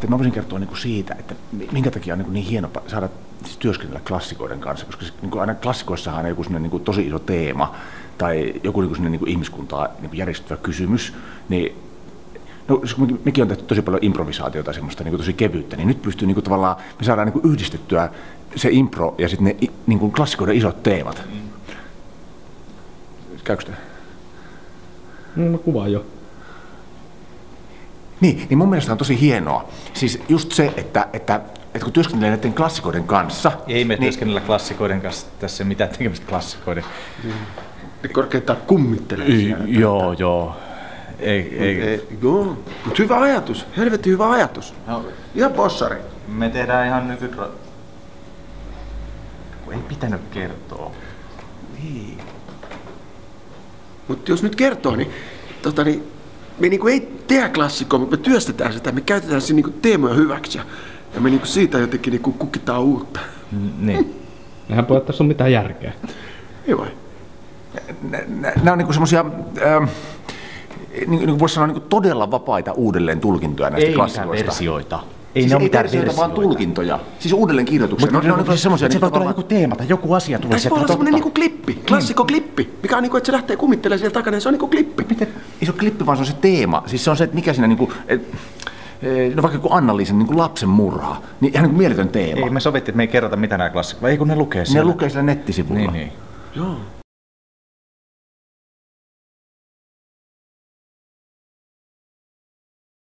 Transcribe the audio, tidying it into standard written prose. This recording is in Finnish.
Mä voisin kertoa niin kuin siitä, että minkä takia on niin hieno saada siis työskennellä klassikoiden kanssa, koska niin kuin aina klassikoissahan on joku niin kuin tosi iso teema tai joku niin kuin ihmiskuntaa niin kuin järjestävä kysymys, niin no, mekin on tehty tosi paljon improvisaatiota, semmoista niin kuin tosi kevyyttä, niin nyt pystyy niin kuin, tavallaan, me saadaan niin kuin yhdistettyä se impro ja sitten ne niin kuin klassikoiden isot teemat. Käykö te? No, mä kuvaan jo. Niin mun mielestä on tosi hienoa. Siis just se, että kun työskentelee näiden klassikoiden kanssa... Ei me työskennellä klassikoiden kanssa, tässä ei mitään tekemistä klassikoiden. Ne korkeintaan kummittelee siellä. Joo. Ei. Joo, mutta hyvä ajatus, helvetti hyvä ajatus. No, ihan bossari. me tehdään ihan ei pitänyt kertoa. Niin. Mutta jos nyt kertoo, niin, me niinku ei tehdä klassikkoa, mutta me työstetään sitä, me käytetään siinä niinku teemoja hyväksi ja me niinku siitä jotenkin niinku kukitaan uutta. Niin. Eihän pojat tässä ole mitään järkeä. Ei vai? Nämä on niinku semmosia, niin kuin voisi sanoa, niin kuin todella vapaita uudelleen tulkintoja näistä klassikoista. Versioita. Ei siis ne ole mitään versioita, vaan tulkintoja. Siis uudelleen kirjoituksia. Mutta ne on siis semmoisia... Se voi olla joku teema tai joku asia tulee. Tässä voi olla semmoinen niinku klippi, klassikkoklippi, mikä on niinku, että se lähtee kummittelemaan siellä takana ja se on niinku klippi. Miten? Ei se ole klippi, vaan se on se teema. Siis se on se, että mikä siinä niinku... No vaikka joku Anna-Liisan niin lapsen murhaa, niin ihan niin mieletön teema. Ei, me sovittiin, että me ei kerrota mitä nämä klassikot, vai ei kun ne lukee siellä. Ne lukee siellä nettisivulla. Niin. Joo.